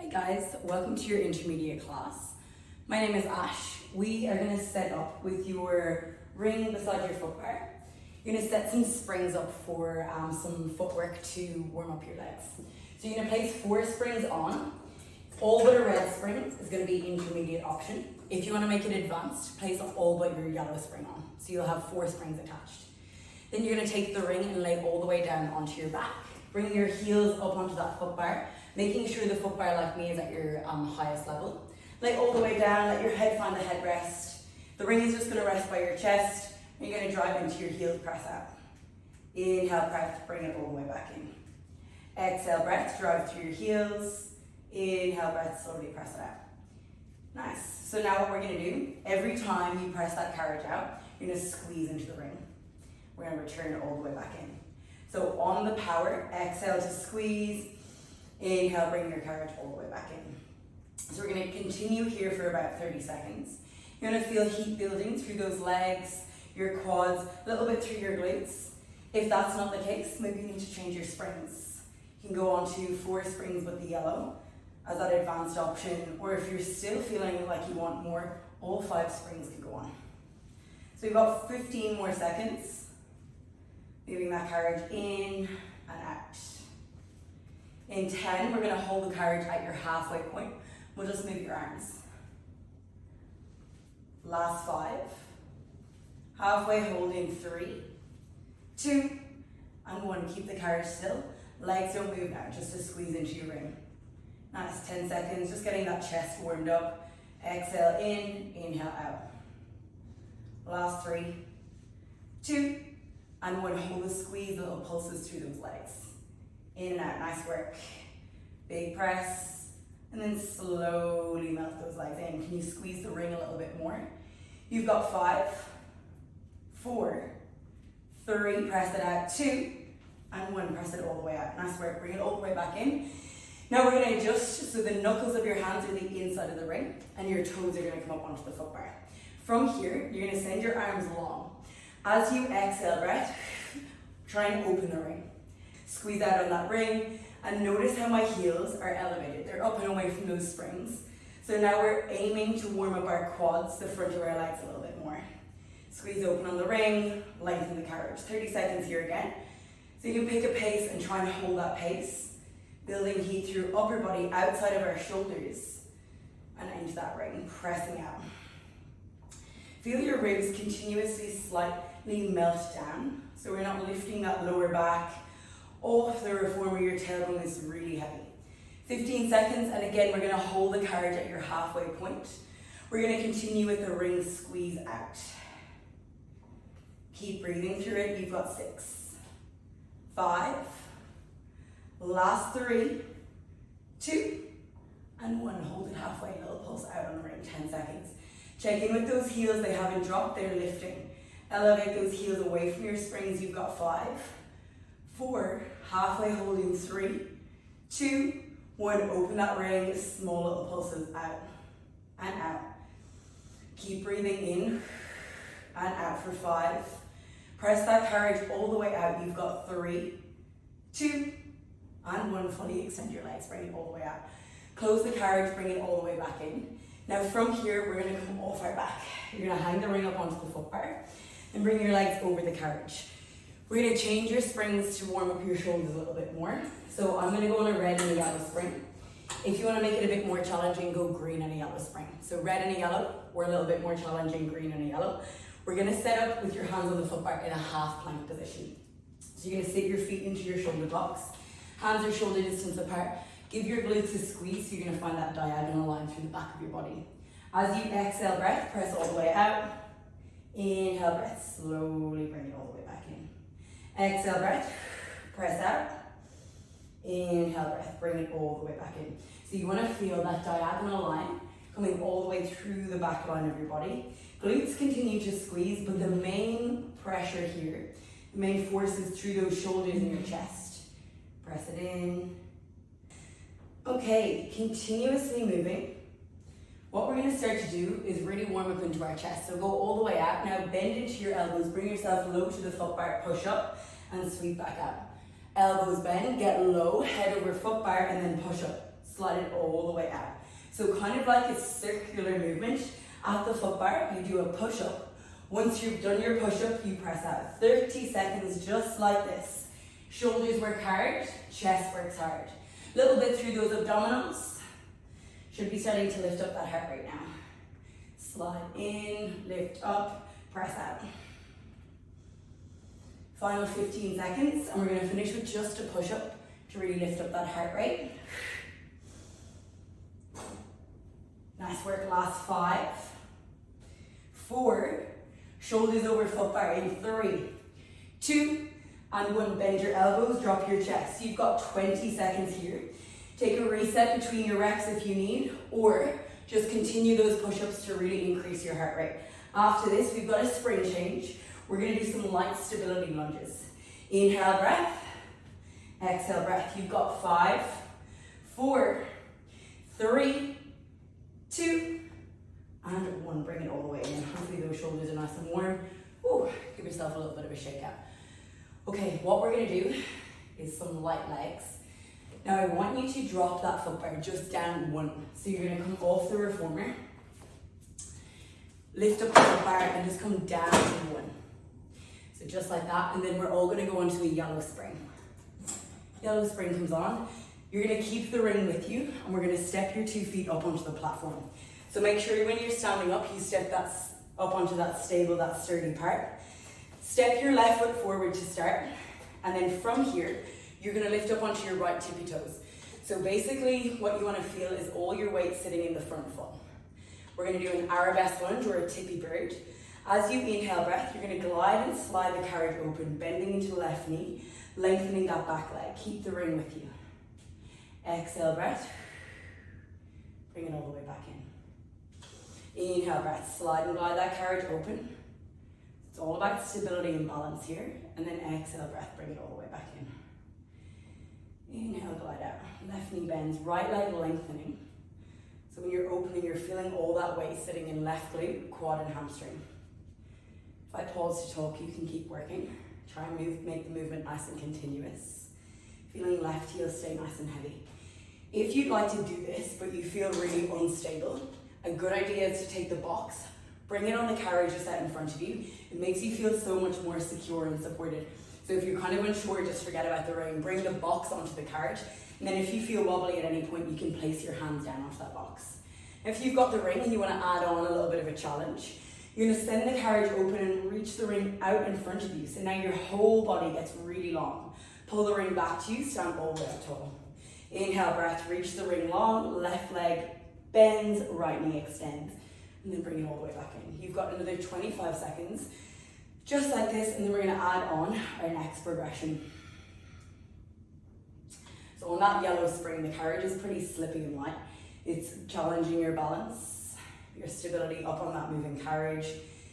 Hey guys, welcome to your intermediate class. My name is Ash. We are going to set up with your ring beside your foot bar. You're going to set some springs up for some footwork to warm up your legs. So you're going to place 4 springs on. All but a red spring is going to be intermediate option. If you want to make it advanced, place all but your yellow spring on. So you'll have 4 springs attached. Then you're going to take the ring and lay all the way down onto your back. Bring your heels up onto that foot bar, making sure the foot bar, like me, is at your highest level. Lay all the way down, let your head find the headrest. The ring is just going to rest by your chest, and you're going to drive into your heels, press out. Inhale, breath, bring it all the way back in. Exhale, breath, drive through your heels. Inhale, breath, slowly press it out. Nice. So now what we're going to do, every time you press that carriage out, you're going to squeeze into the ring. We're going to return all the way back in. So on the power, exhale to squeeze. Inhale, bring your carriage all the way back in. So we're going to continue here for about 30 seconds. You're going to feel heat building through those legs, your quads, a little bit through your glutes. If that's not the case, maybe you need to change your springs. You can go on to 4 springs with the yellow as that advanced option, or if you're still feeling like you want more, all 5 springs can go on. So we've got 15 more seconds. Moving that carriage in and out. In 10, we're going to hold the carriage at your halfway point. We'll just move your arms. Last 5. Halfway hold in 3, 2, and 1. Keep the carriage still. Legs don't move now, just to squeeze into your ring. Nice, 10 seconds, just getting that chest warmed up. Exhale in, inhale out. Last 3, 2, and 1. Hold the squeeze, little pulses through those legs. In and out, nice work. Big press, and then slowly melt those legs in. Can you squeeze the ring a little bit more? You've got 5, 4, 3, press it out, 2, and 1, press it all the way out. Nice work, bring it all the way back in. Now we're going to adjust so the knuckles of your hands are the inside of the ring, and your toes are going to come up onto the foot bar. From here, you're going to send your arms long. As you exhale, breath, try and open the ring. Squeeze out on that ring, and notice how my heels are elevated. They're up and away from those springs. So now we're aiming to warm up our quads, the front of our legs a little bit more. Squeeze open on the ring, lengthen the carriage. 30 seconds here again. So you can pick a pace and try and hold that pace. Building heat through upper body, outside of our shoulders, and into that ring, pressing out. Feel your ribs continuously slightly melt down, so we're not lifting that lower back off the reformer. Your tailbone is really heavy. 15 seconds, and again, we're going to hold the carriage at your halfway point. We're going to continue with the ring squeeze out. Keep breathing through it. You've got 6, 5, last 3, 2, and 1. Hold it halfway, little pulse out on the ring, 10 seconds. Check in with those heels, they haven't dropped, they're lifting. Elevate those heels away from your springs. You've got 5, 4, halfway holding 3, 2, 1. Open that ring, small little pulses out and out. Keep breathing in and out for 5. Press that carriage all the way out. You've got 3, 2, and 1. Fully extend your legs, bring it all the way out. Close the carriage, bring it all the way back in. Now from here, we're going to come off our back. You're going to hang the ring up onto the foot bar and bring your legs over the carriage. We're going to change your springs to warm up your shoulders a little bit more. So I'm going to go on a red and a yellow spring. If you want to make it a bit more challenging, go green and a yellow spring. So red and a yellow, or a little bit more challenging, green and a yellow. We're going to set up with your hands on the foot bar in a half plank position. So you're going to sit your feet into your shoulder blocks. Hands are shoulder distance apart. Give your glutes a squeeze, so you're going to find that diagonal line through the back of your body. As you exhale, breath, press all the way out. Inhale, breath, slowly bring it all the way back in. Exhale, breath, press out. Inhale, breath, bring it all the way back in. So you want to feel that diagonal line coming all the way through the back line of your body. Glutes continue to squeeze, but the main pressure here, the main force is through those shoulders and your chest. Press it in. Okay, continuously moving. What we're going to start to do is really warm up into our chest. So go all the way out. Now bend into your elbows, bring yourself low to the foot bar, push up and sweep back up. Elbows bend, get low, head over foot bar, and then push up. slide it all the way out. So kind of like a circular movement. At the foot bar, you do a push-up. Once you've done your push-up, you press out. 30 seconds just like this. Shoulders work hard, chest works hard. Little bit through those abdominals. Should be starting to lift up that heart rate now. Slide in, lift up, press out. Final 15 seconds, and we're going to finish with just a push-up to really lift up that heart rate. Nice work, last 5, 4, shoulders over foot bar in 3, 2, and 1. Bend your elbows, drop your chest. You've got 20 seconds here. Take a reset between your reps if you need, or just continue those push-ups to really increase your heart rate. After this, we've got a spring change. We're going to do some light stability lunges. Inhale, breath. Exhale, breath. You've got 5, 4, 3, 2, and 1. Bring it all the way in. Hopefully those shoulders are nice and warm. Ooh, give yourself a little bit of a shake out. Okay, what we're going to do is some light legs. Now I want you to drop that foot bar just down 1. So you're going to come off the reformer, lift up the foot bar and just come down to 1. So just like that, and then we're all going to go onto a yellow spring. Yellow spring comes on. You're going to keep the ring with you, and we're going to step your 2 feet up onto the platform. So make sure when you're standing up, you step that up onto that stable, that sturdy part. Step your left foot forward to start, and then from here, you're going to lift up onto your right tippy toes. So basically, what you want to feel is all your weight sitting in the front foot. We're going to do an arabesque lunge or a tippy bird. As you inhale breath, you're going to glide and slide the carriage open, bending into the left knee, lengthening that back leg. Keep the ring with you. Exhale breath. Bring it all the way back in. Inhale breath, slide and glide that carriage open. It's all about stability and balance here. And then exhale breath, bring it all the way back in. Inhale, glide out. Left knee bends, right leg lengthening. So when you're opening, you're feeling all that weight sitting in left glute, quad and hamstring. If I pause to talk, you can keep working. Try and make the movement nice and continuous. Feeling left heel stay nice and heavy. If you'd like to do this, but you feel really unstable, a good idea is to take the box, bring it on the carriage just out in front of you. It makes you feel so much more secure and supported. So if you're kind of unsure, just forget about the ring. Bring the box onto the carriage. And then if you feel wobbly at any point, you can place your hands down onto that box. If you've got the ring and you want to add on a little bit of a challenge, you're going to send the carriage open and reach the ring out in front of you. So now your whole body gets really long. Pull the ring back to you, stand all the way up tall. Inhale, breath, reach the ring long, left leg bends, right knee extends. And then bring it all the way back in. You've got another 25 seconds, just like this, and then we're going to add on our next progression. So on that yellow spring, the carriage is pretty slippy and light. It's challenging your balance, your stability up on that moving carriage.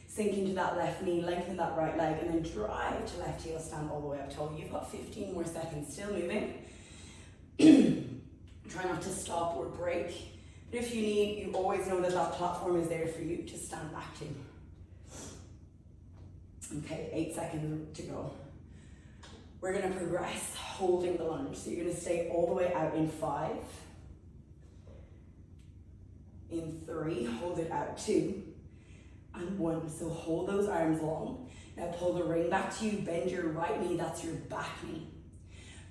Sink into that left knee, lengthen that right leg, and then drive to left heel, stand all the way up tall. You've got 15 more seconds, still moving. Try not to stop or break. But if you need, you always know that that platform is there for you to stand back to. Okay, 8 seconds to go. We're going to progress holding the lunge. So you're going to stay all the way out in 5. In 3, hold it out 2. And 1, so hold those arms long. Now pull the ring back to you, bend your right knee, that's your back knee.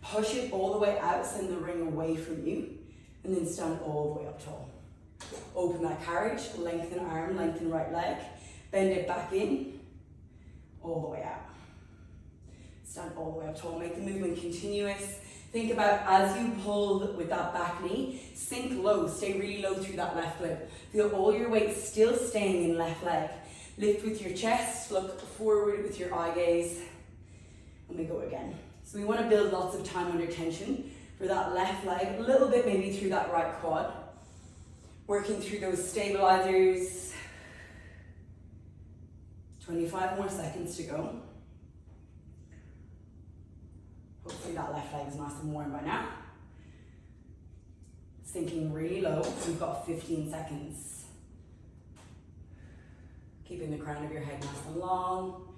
Push it all the way out, send the ring away from you, and then stand all the way up tall. Open that carriage, lengthen arm, lengthen right leg, bend it back in, all the way out. Stand all the way up tall, make the movement continuous. Think about as you pull with that back knee, sink low, stay really low through that left glute. Feel all your weight still staying in left leg. Lift with your chest, look forward with your eye gaze, and we go again. So we want to build lots of time under tension for that left leg, a little bit maybe through that right quad. Working through those stabilizers. 25 more seconds to go. Hopefully that left leg is nice and warm by now. Sinking really low. We've got 15 seconds. Keeping the crown of your head nice and long.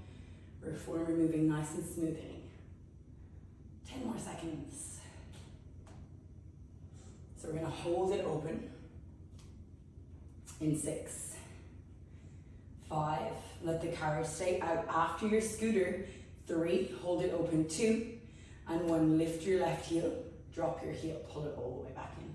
Reformer moving nice and smoothly. 10 more seconds. So we're gonna hold it open in 6, 5, let the carriage stay out after your scooter, 3, hold it open, 2, and 1, lift your left heel, drop your heel, pull it all the way back in.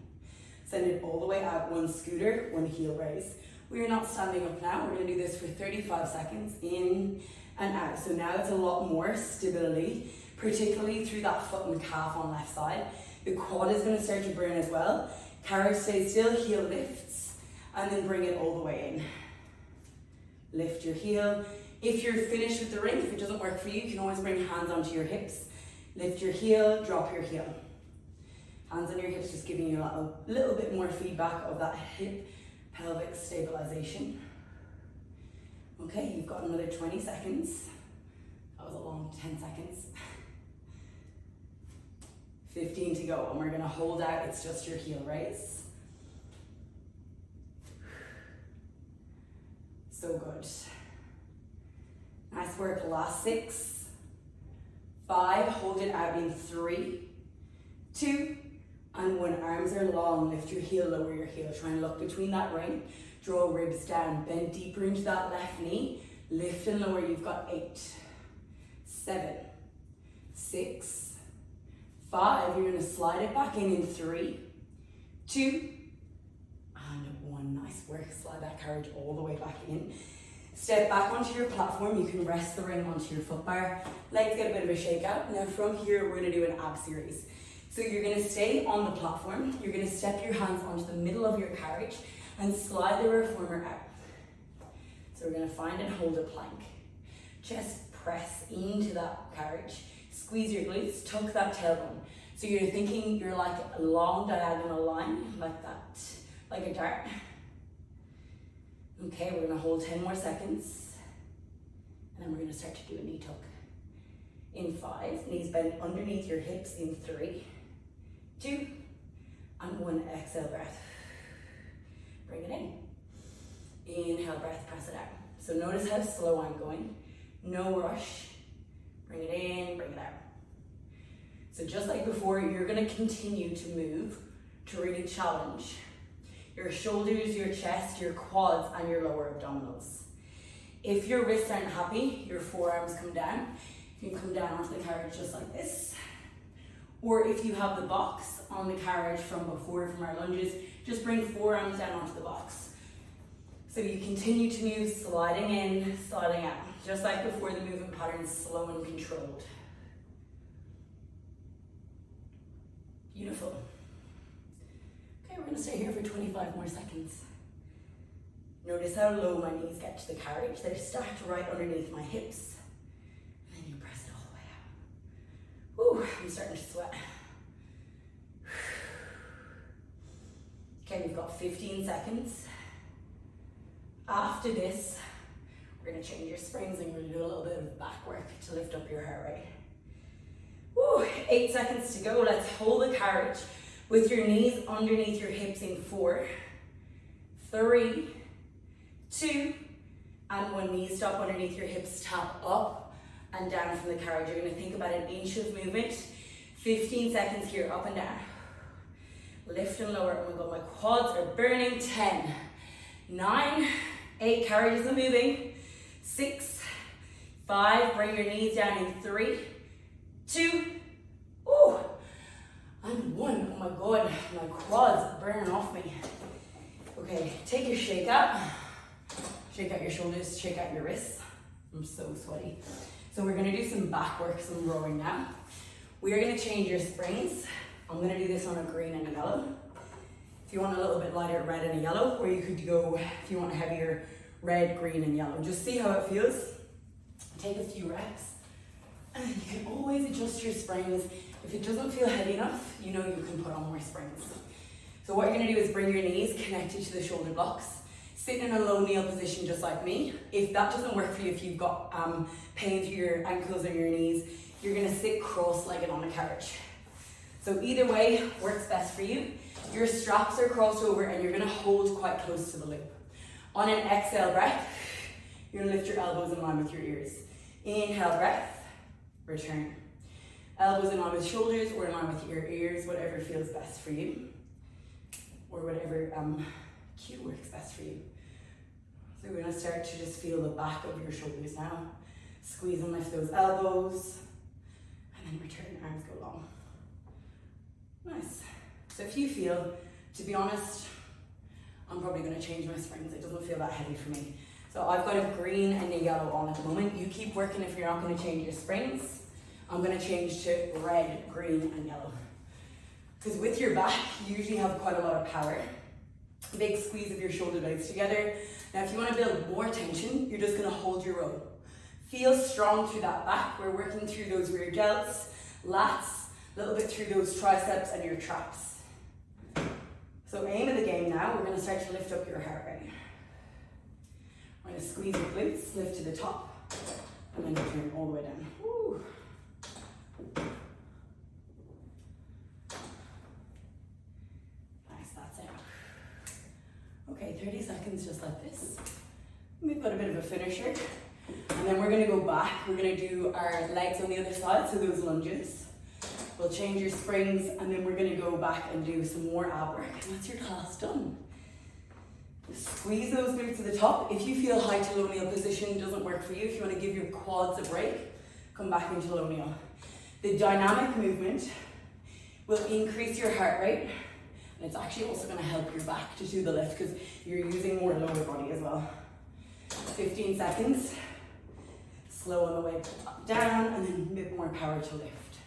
Send it all the way out, 1 scooter, 1 heel raise. We are not standing up now, we're gonna do this for 35 seconds, in and out. So now it's a lot more stability, particularly through that foot and calf on left side. The quad is gonna start to burn as well. Carriage stays still, heel lifts, and then bring it all the way in. Lift your heel. If you're finished with the ring, if it doesn't work for you, you can always bring hands onto your hips. Lift your heel, drop your heel. Hands on your hips, just giving you a little bit more feedback of that hip pelvic stabilization. Okay, you've got another 20 seconds. That was a long 10 seconds. 15 to go, and we're gonna hold out, it's just your heel raise. So good. Nice work, last 6, 5, hold it out in 3, 2, and 1, arms are long, lift your heel, lower your heel, try and look between that ring, draw ribs down, bend deeper into that left knee, lift and lower, you've got 8, 7, 6, 5, you're gonna slide it back in 3, 2, and 1, nice work, slide that carriage all the way back in. Step back onto your platform, you can rest the ring onto your foot bar, legs get a bit of a shake out. Now from here, we're gonna do an ab series. So you're gonna stay on the platform, you're gonna step your hands onto the middle of your carriage and slide the reformer out. So we're gonna find and hold a plank. Chest press into that carriage, squeeze your glutes, tuck that tailbone. So you're thinking you're like a long diagonal line, like that, like a dart. Okay, we're gonna hold 10 more seconds, and then we're gonna start to do a knee tuck. In 5, knees bend underneath your hips in 3, 2, and 1, exhale breath. Bring it in. Inhale breath, press it out. So notice how slow I'm going. No rush. Bring it in, bring it out. So just like before, you're gonna continue to move to really challenge your shoulders, your chest, your quads, and your lower abdominals. If your wrists aren't happy, your forearms come down. You can come down onto the carriage just like this. Or if you have the box on the carriage from before, from our lunges, just bring forearms down onto the box. So you continue to move, sliding in, sliding out. Just like before, the movement pattern is slow and controlled. Beautiful. Okay, we're gonna stay here for 25 more seconds. Notice how low my knees get to the carriage. They're stacked right underneath my hips. And then you press it all the way out. Whew, I'm starting to sweat. Okay, we've got 15 seconds. After this, we're gonna change your springs and we're gonna do a little bit of back work to lift up your heart rate. Woo, 8 seconds to go. Let's hold the carriage with your knees underneath your hips in 4, 3, 2, and 1. Knee stop underneath your hips, tap up and down from the carriage. You're gonna think about an inch of movement. 15 seconds here, up and down. Lift and lower. Oh my God, my quads are burning. 10, 9, 8, carriages are moving. 6, 5, bring your knees down in 3, 2, ooh, and 1. Oh my God, my quads are burning off me. Okay, take your shake out. Shake out your shoulders, shake out your wrists. I'm so sweaty. So we're gonna do some back work, some rowing now. We are gonna change your springs. I'm gonna do this on a green and a yellow. If you want a little bit lighter, red and a yellow, or you could go, if you want heavier, red, green and yellow. Just see how it feels. Take a few reps. And you can always adjust your springs. If it doesn't feel heavy enough, you know you can put on more springs. So what you're gonna do is bring your knees connected to the shoulder blocks. Sit in a low kneel position just like me. If that doesn't work for you, if you've got pain through your ankles or your knees, you're gonna sit cross-legged on a carriage. So either way works best for you. Your straps are crossed over and you're gonna hold quite close to the loop. On an exhale breath, you're gonna lift your elbows in line with your ears. Inhale breath, return. Elbows in line with shoulders or in line with your ears, whatever feels best for you. or whatever cue works best for you. So we're going to start to just feel the back of your shoulders now. Squeeze and lift those elbows, and then return, arms go long. Nice. So if you feel, to be honest, I'm probably going to change my springs. It doesn't feel that heavy for me. So I've got a green and a yellow on at the moment. You keep working if you're not going to change your springs. I'm going to change to red, green, and yellow. Because with your back, you usually have quite a lot of power. Big squeeze of your shoulder blades together. Now, if you want to build more tension, you're just going to hold your row. Feel strong through that back. We're working through those rear delts, lats, a little bit through those triceps and your traps. So aim of the game now, we're going to start to lift up your heart rate. We're going to squeeze your glutes, lift to the top, and then return all the way down. Woo. Nice, that's it. Okay, 30 seconds just like this. We've got a bit of a finisher. And then we're going to go back. We're going to do our legs on the other side, so those lunges. We'll change your springs, and then we're going to go back and do some more ab work. And that's your class done. Squeeze those glutes to the top. If you feel high to low kneel position doesn't work for you, if you want to give your quads a break, come back into low kneel. The dynamic movement will increase your heart rate, and it's actually also going to help your back to do the lift because you're using more lower body as well. 15 seconds. Slow on the way down, and then a bit more power to lift.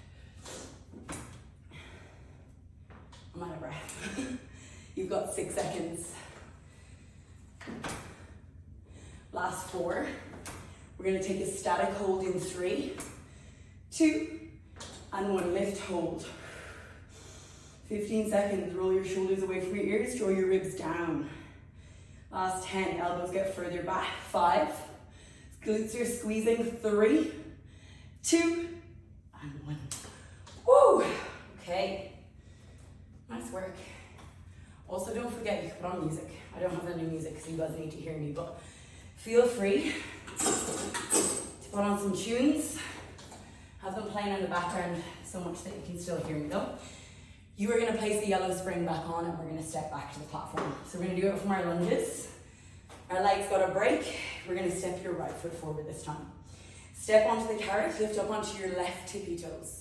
I'm out of breath. You've got 6 seconds. Last 4. We're going to take a static hold in 3, 2, and 1. Lift, hold. 15 seconds. Roll your shoulders away from your ears. Draw your ribs down. Last 10. Elbows get further back. 5. Glutes are squeezing. 3, 2, and 1. Woo! Okay. Nice work. Also, don't forget you can put on music. I don't have any music because you guys need to hear me, but feel free to put on some tunes. Have them playing in the background so much that you can still hear me though. You are going to place the yellow spring back on, and we're going to step back to the platform. So we're going to do it from our lunges. Our legs got a break. We're going to step your right foot forward this time. Step onto the carrot, lift up onto your left tippy toes.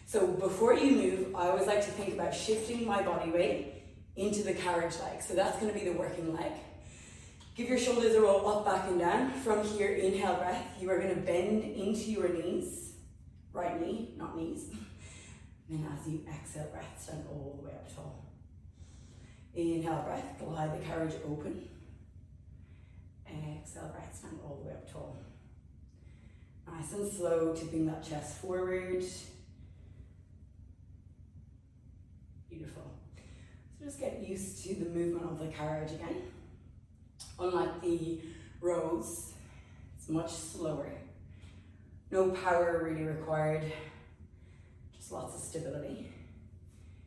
So before you move, I always like to think about shifting my body weight into the carriage leg. So that's going to be the working leg. Give your shoulders a roll up, back, and down. From here, inhale breath. You are going to bend into your knees. Right knee, not knees. And as you exhale breath, stand all the way up tall. Inhale breath, glide the carriage open. Exhale breath, stand all the way up tall. Nice and slow, tipping that chest forward. Beautiful. So just get used to the movement of the carriage again. Unlike the rows, it's much slower. No power really required, just lots of stability.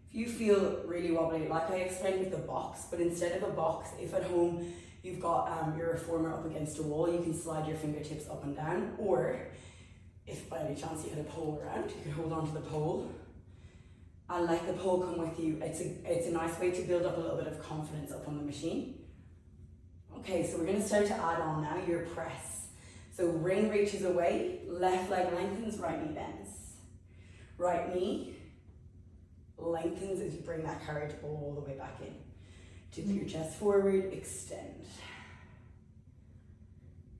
If you feel really wobbly, like I explained with the box, but instead of a box, if at home you've got your reformer up against a wall, you can slide your fingertips up and down, or if by any chance you had a pole around, you could hold on to the pole and let the pole come with you. It's a nice way to build up a little bit of confidence up on the machine. Okay, so we're going to start to add on now your press. So ring reaches away, left leg lengthens, right knee bends. Right knee lengthens as you bring that carriage all the way back in. Tip your chest forward, extend.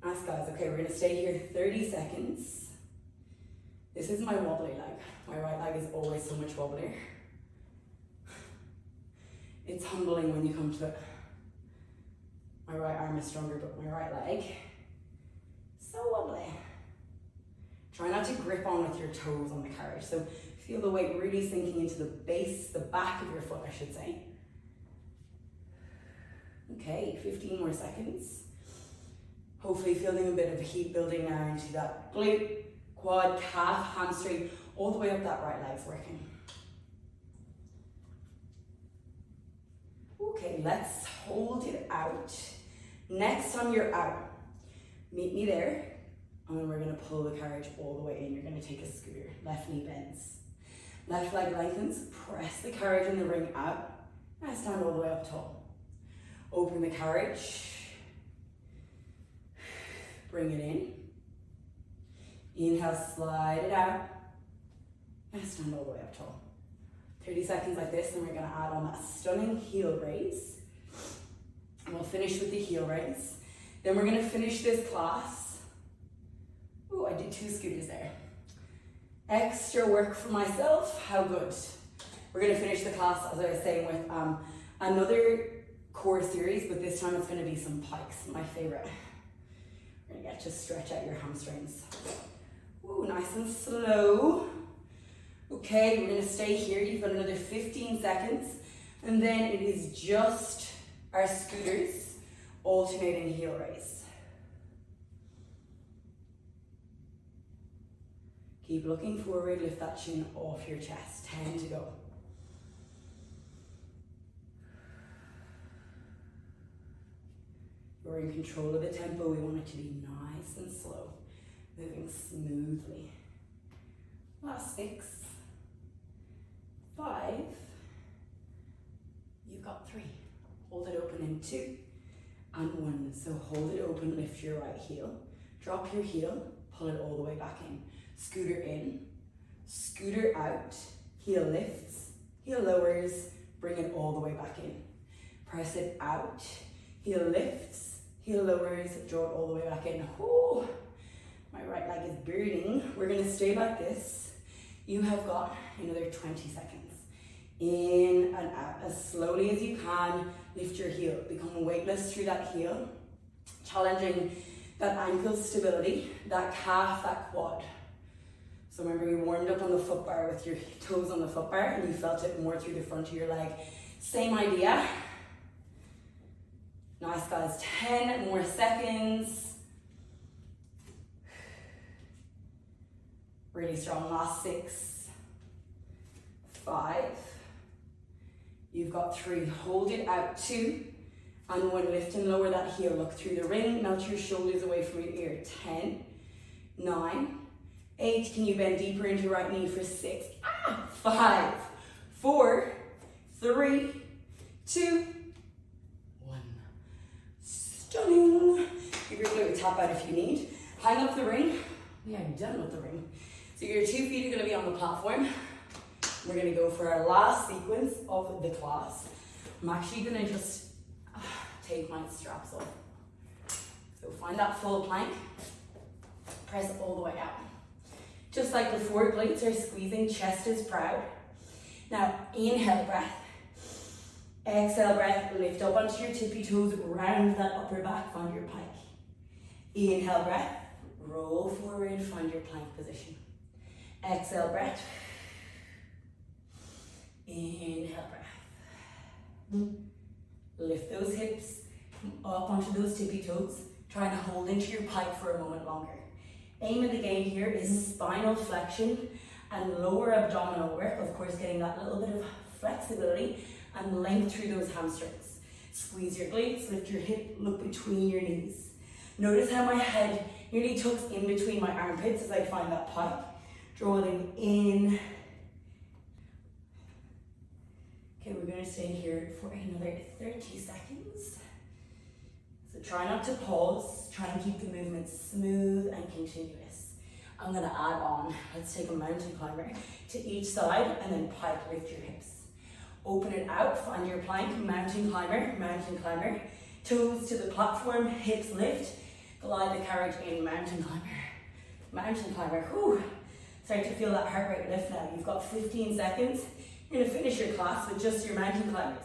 Nice guys, okay, we're going to stay here 30 seconds. This is my wobbly leg. My right leg is always so much wobblier. It's humbling when you come to it. My right arm is stronger, but my right leg, so wobbly. Try not to grip on with your toes on the carriage. So feel the weight really sinking into the base, the back of your foot, I should say. Okay, 15 more seconds. Hopefully feeling a bit of heat building now into that glute, quad, calf, hamstring, all the way up that right leg's working. Okay, let's hold it out. Next time you're out, meet me there, and then we're going to pull the carriage all the way in. You're going to take a scooter. Left knee bends. Left leg lengthens. Press the carriage in the ring out. Now stand all the way up tall. Open the carriage. Bring it in. Inhale, slide it out. And stand all the way up tall. 30 seconds like this, and we're gonna add on that stunning heel raise. And we'll finish with the heel raise. Then we're gonna finish this class. Ooh, I did 2 scooters there. Extra work for myself, how good. We're gonna finish the class, as I was saying, with another core series, but this time it's gonna be some pikes, my favorite. We're gonna get to stretch out your hamstrings. Ooh, nice and slow. Okay, we're gonna stay here. You've got another 15 seconds. And then it is just our scooters, alternating heel raise. Keep looking forward, lift that chin off your chest. 10 to go. We're in control of the tempo. We want it to be nice and slow, moving smoothly. Last 6, 5, you've got 3. Hold it open in 2 and 1. So hold it open, lift your right heel, drop your heel, pull it all the way back in. Scooter in, scooter out, heel lifts, heel lowers, bring it all the way back in. Press it out, heel lifts, heel lowers, draw it all the way back in. Ooh, my right leg is burning. We're gonna stay like this. You have got another 20 seconds. In and out, as slowly as you can, lift your heel. Become weightless through that heel, challenging that ankle stability, that calf, that quad. So remember, you warmed up on the foot bar with your toes on the foot bar and you felt it more through the front of your leg. Same idea. Nice, guys. 10 more seconds. Really strong. Last 6, 5. You've got 3. Hold it out. 2 and 1. Lift and lower that heel. Look through the ring. Melt your shoulders away from your ear. 10, 9, 8. Can you bend deeper into your right knee for 6? 5, 4, 3, 2, 1. Stunning. Give your glute a tap out if you need. Hang up the ring. We are done with the ring. So your 2 feet are going to be on the platform. We're going to go for our last sequence of the class. I'm actually going to just take my straps off. So find that full plank. Press all the way out. Just like before, glutes are squeezing, chest is proud. Now, inhale breath. Exhale breath, lift up onto your tippy toes, round that upper back, find your pike. Inhale breath, roll forward, find your plank position. Exhale breath. Inhale breath. Lift those hips up onto those tippy toes, trying to hold into your pike for a moment longer. Aim of the game here is spinal flexion and lower abdominal work, of course getting that little bit of flexibility and length through those hamstrings. Squeeze your glutes, lift your hip, look between your knees. Notice how my head nearly tucks in between my armpits as I find that pike. Drawing in. Okay, we're going to stay here for another 30 seconds. So try not to pause, try and keep the movement smooth and continuous. I'm going to add on, let's take a mountain climber to each side and then pike, lift your hips. Open it out, find your plank, mountain climber, toes to the platform, hips lift, glide the carriage in, mountain climber, whew. Start to feel that heart rate lift now. You've got 15 seconds. You're going to finish your class with just your mountain climbers.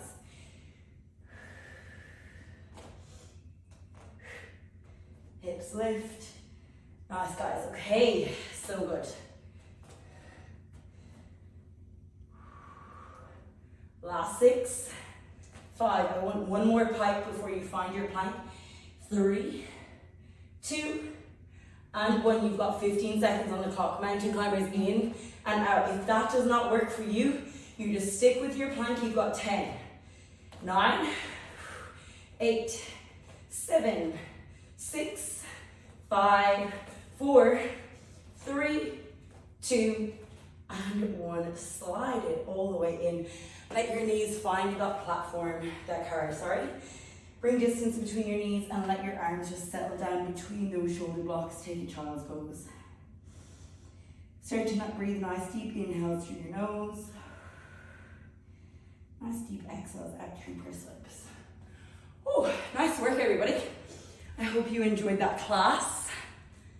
Hips lift. Nice, guys. Okay, so good. Last 6, 5. I want one more pike before you find your plank. 3, 2, and 1. You've got 15 seconds on the clock. Mountain climbers in and out. If that does not work for you, you just stick with your plank. You've got 10, 9, 8, 7, 6, 5, 4, 3, 2, and 1. Slide it all the way in. Let your knees find that platform, that car, sorry. Bring distance between your knees and let your arms just settle down between those shoulder blocks. Take a child's pose. Start to breathe nice deep inhales through your nose. Nice deep exhales out through pursed lips. Oh, nice work everybody. I hope you enjoyed that class.